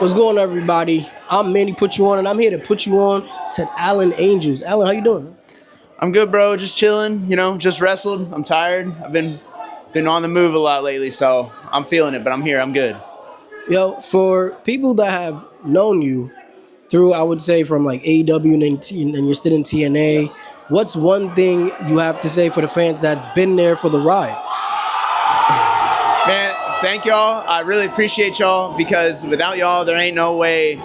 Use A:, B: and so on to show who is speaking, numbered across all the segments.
A: What's going on, everybody? I'm Manny, put you on, and I'm here to put you on to Alan Angels. Alan, how you doing?
B: I'm good, bro. Just chilling. Just wrestled. I'm tired. I've been on the move a lot lately, so I'm feeling it. But I'm here. I'm good.
A: Yo, for people that have known you through, I would say, from like AEW and you're still in TNA, what's one thing you have to say for the fans that's been there for the ride?
B: Man, thank y'all. I really appreciate y'all because without y'all, there ain't no way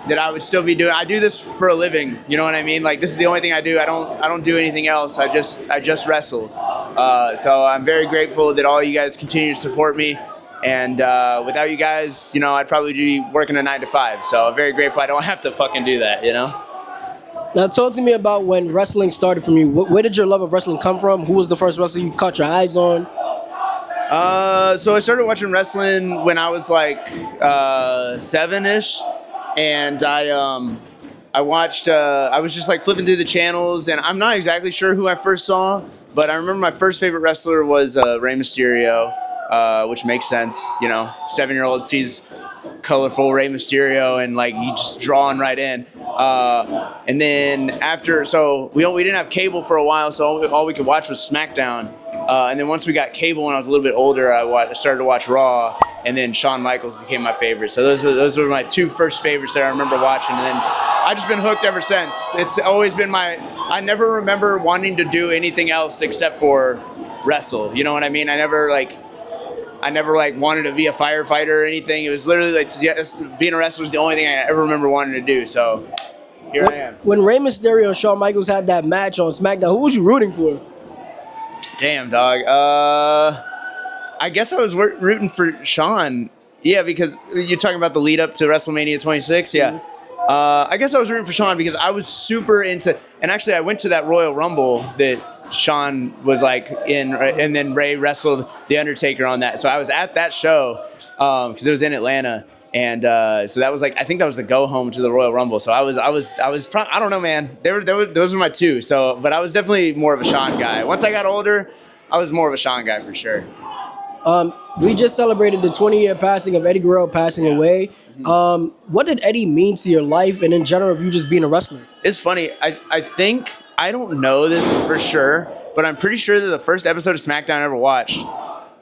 B: that I would still be doing. I do this for a living. You know what I mean? Like, this is the only thing I do. I don't do anything else. I just wrestle. So I'm very grateful that all you guys continue to support me. And without you guys, I'd probably be working a 9 to 5. So I'm very grateful I don't have to fucking do that.
A: Now, talk to me about when wrestling started from you. Where did your love of wrestling come from? Who was the first wrestler you caught your eyes on?
B: So I started watching wrestling when I was like 7-ish, and I watched. I was just like flipping through the channels, and I'm not exactly sure who I first saw, but I remember my first favorite wrestler was Rey Mysterio, which makes sense. 7-year-old sees colorful Rey Mysterio and like you just drawn right in. And then after, so we didn't have cable for a while, so all we could watch was SmackDown. And then once we got cable when I was a little bit older, I started to watch Raw, and then Shawn Michaels became my favorite. So those were my two first favorites that I remember watching, and then I've just been hooked ever since. It's always been I never remember wanting to do anything else except for wrestle. You know what I mean? I never wanted to be a firefighter or anything. It was literally like being a wrestler was the only thing I ever remember wanting to do. So here I am.
A: When Rey Mysterio and Shawn Michaels had that match on SmackDown, who was you rooting for?
B: Damn, dog. I guess I was rooting for Shawn. Yeah, because you're talking about the lead up to WrestleMania 26. Yeah. I guess I was rooting for Shawn because I was super into, and actually I went to that Royal Rumble that Shawn was like in, and then Ray wrestled The Undertaker on that. So I was at that show because it was in Atlanta. And so that was like, I think that was the go home to the Royal Rumble. So I don't know, man. Those were my two. So, but I was definitely more of a Shawn guy. Once I got older, I was more of a Shawn guy for sure.
A: We just celebrated the 20-year passing of Eddie Guerrero passing away. What did Eddie mean to your life and in general of you just being a wrestler?
B: It's funny. I think, I don't know this for sure, but I'm pretty sure that the first episode of SmackDown I ever watched,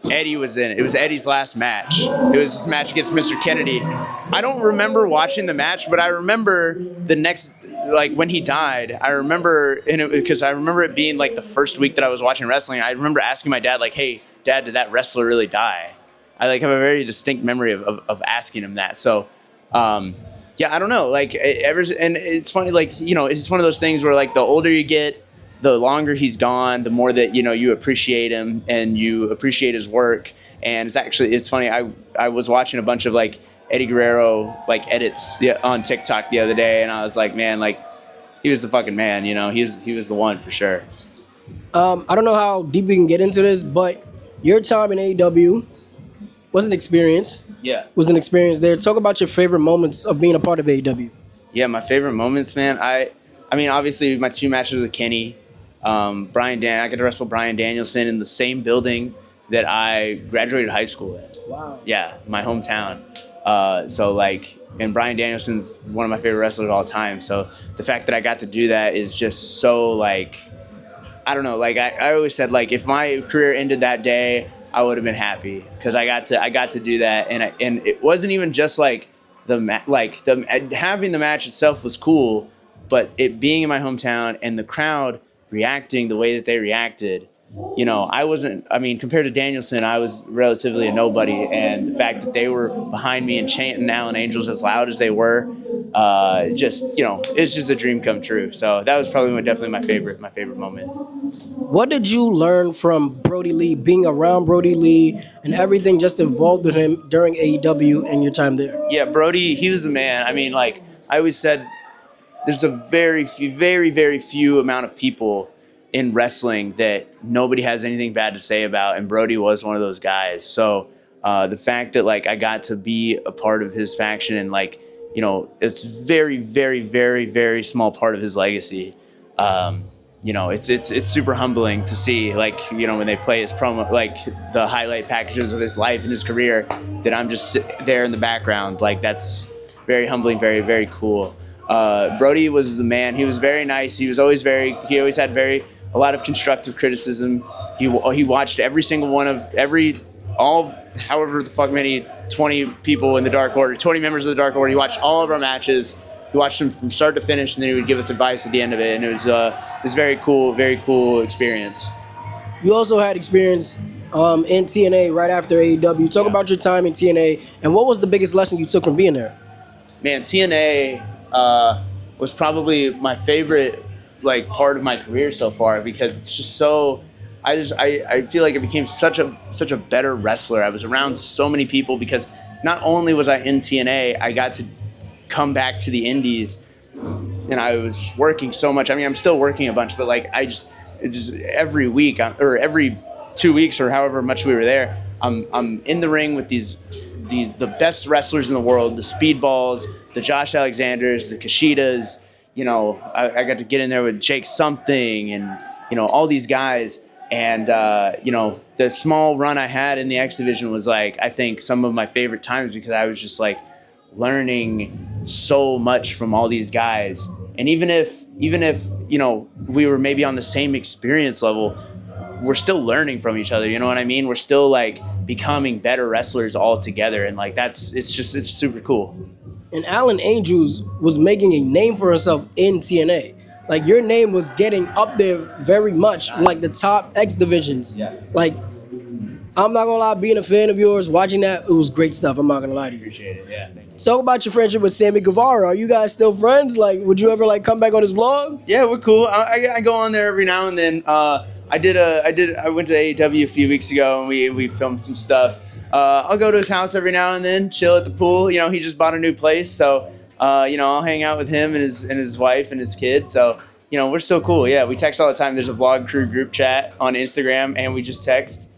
B: Eddie was in it. It was Eddie's last match. It was his match against Mr. Kennedy. I don't remember watching the match, but I remember the next, like when he died, I remember, because I remember it being like the first week that I was watching wrestling. I remember asking my dad, like, hey, Dad, did that wrestler really die? I like have a very distinct memory of asking him that. So, yeah, I don't know. Like, and it's funny, like, it's one of those things where like the older you get, the longer he's gone, the more that, you appreciate him and you appreciate his work. And it's funny. I was watching a bunch of like Eddie Guerrero, like edits on TikTok the other day. And I was like, man, like he was the fucking man, he was the one for sure.
A: I don't know how deep we can get into this, but your time in AEW was an experience.
B: Yeah.
A: Was an experience there. Talk about your favorite moments of being a part of AEW.
B: Yeah, my favorite moments, man. I mean, obviously my 2 matches with Kenny. I got to wrestle Bryan Danielson in the same building that I graduated high school in.
A: Wow.
B: Yeah, my hometown. So like, and Bryan Danielson's one of my favorite wrestlers of all time. So the fact that I got to do that is just so like, I don't know. Like I always said, like if my career ended that day, I would have been happy because I got to do that, and it wasn't even just like having the match itself was cool, but it being in my hometown and the crowd reacting the way that they reacted, compared to Danielson, I was relatively a nobody, and the fact that they were behind me and chanting Alan Angels as loud as they were, it's just a dream come true. So that was probably definitely my favorite moment.
A: What did you learn from Brodie Lee, being around Brodie Lee and everything just involved with him during AEW and your time there?
B: Yeah, Brodie, he was the man. I mean, like I always said, there's a very few amount of people in wrestling that nobody has anything bad to say about, and Brodie was one of those guys. So the fact that like I got to be a part of his faction and like, it's very small part of his legacy. It's super humbling to see, like, when they play his promo, like the highlight packages of his life and his career, that I'm just there in the background. Like that's very humbling, very, very cool. Brodie was the man. He was very nice. He always had a lot of constructive criticism. He watched every single one of however the fuck many 20 people in the Dark Order, 20 members of the Dark Order. He watched all of our matches. He watched them from start to finish, and then he would give us advice at the end of it. And it was very cool experience.
A: You also had experience in TNA right after AEW. Talk about your time in TNA, and what was the biggest lesson you took from being there?
B: Man, TNA was probably my favorite part of my career so far, because it's just so. I feel like I became such a better wrestler. I was around so many people, because not only was I in TNA, I got to come back to the indies, and I was just working so much. I mean, I'm still working a bunch, but every week or every 2 weeks or however much we were there, I'm in the ring with the best wrestlers in the world, the Speedballs, the Josh Alexanders, the Kushidas. I got to get in there with Jake Something and all these guys. And the small run I had in the X Division was I think some of my favorite times, because I was just learning so much from all these guys. And even if we were maybe on the same experience level, we're still learning from each other. You know what I mean? We're still becoming better wrestlers all together. And it's super cool.
A: And Alan Angels was making a name for himself in TNA. Your name was getting up there very much, the top X divisions.
B: Yeah.
A: I'm not gonna lie, being a fan of yours, watching that, it was great stuff. I'm not gonna lie to you.
B: Appreciate it. Yeah. Thank you.
A: Talk about your friendship with Sammy Guevara. Are you guys still friends? Would you ever come back on his vlog?
B: Yeah, we're cool. I go on there every now and then. I went to AEW a few weeks ago, and we filmed some stuff. I'll go to his house every now and then, chill at the pool. He just bought a new place, so I'll hang out with him and his wife and his kids. So we're still cool. Yeah, we text all the time. There's a vlog crew group chat on Instagram, and we just text.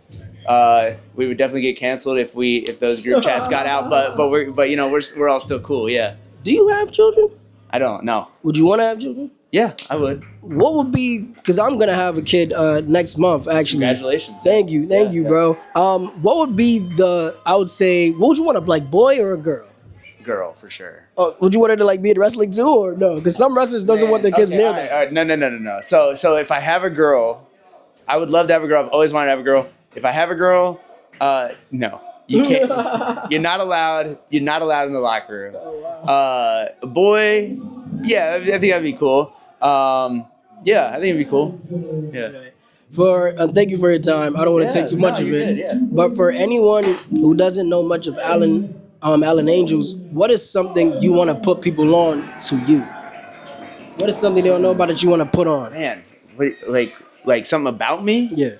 B: We would definitely get canceled if those group chats got out, but we're all still cool. Yeah.
A: Do you have children?
B: I don't know.
A: Would you want to have children?
B: Yeah, I would.
A: What would be, because I'm gonna have a kid next month actually.
B: Congratulations.
A: Thank you, bro. What would be what would you want, a boy or a girl?
B: Girl, for sure.
A: Oh, would you want her to be in wrestling too, or no? Because some wrestlers doesn't want their kids near them.
B: All right. No. So if I have a girl, I would love to have a girl. I've always wanted to have a girl. If I have a girl, no, you can't. You're not allowed. You're not allowed in the locker room. Oh, wow. A boy, yeah, I think that'd be cool. Yeah, I think it'd be cool. Yeah.
A: Thank you for your time. I don't want to take too much of it.
B: Good.
A: But for anyone who doesn't know much of Alan Angels, what is something you want to put people on to you? What is something they don't know about that you want to put on?
B: Man, like something about me?
A: Yeah.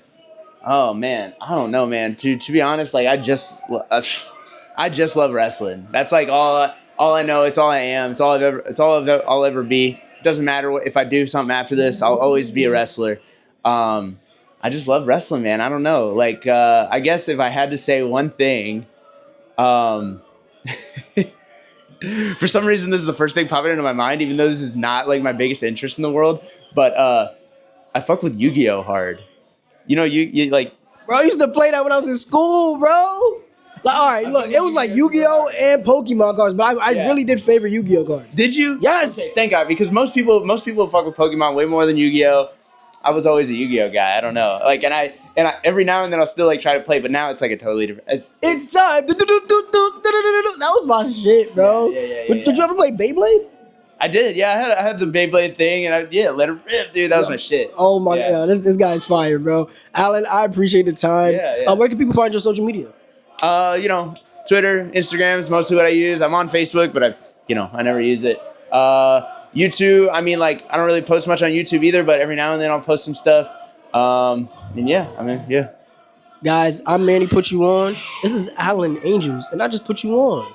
B: Oh man, I don't know, man. To be honest, I just love wrestling. That's all I know. It's all I am. It's all I'll ever be. It doesn't matter if I do something after this. I'll always be a wrestler. I just love wrestling, man. I don't know. I guess if I had to say one thing, for some reason this is the first thing popping into my mind, even though this is not my biggest interest in the world. But I fuck with Yu-Gi-Oh hard. You
A: Bro, I used to play that when I was in school, bro. All right, look, it was Yu-Gi-Oh and Pokemon cards, but I really did favor Yu-Gi-Oh cards.
B: Did you?
A: Yes.
B: Okay, thank God, because most people fuck with Pokemon way more than Yu-Gi-Oh. I was always a Yu-Gi-Oh guy. I don't know. And I every now and then I'll still try to play, but now it's a totally different.
A: It's time. That was my shit, bro.
B: Yeah.
A: Did you ever play Beyblade?
B: I did, yeah. I had the Beyblade thing, and let it rip, dude. That was my shit.
A: Oh my God, this guy's fire, bro. Alan, I appreciate the time.
B: Yeah.
A: Where can people find your social media?
B: Twitter, Instagram is mostly what I use. I'm on Facebook, but I never use it. YouTube, I don't really post much on YouTube either, but every now and then I'll post some stuff. Yeah.
A: Guys, I'm Manny Put You On. This is Alan Angels, and I just put you on.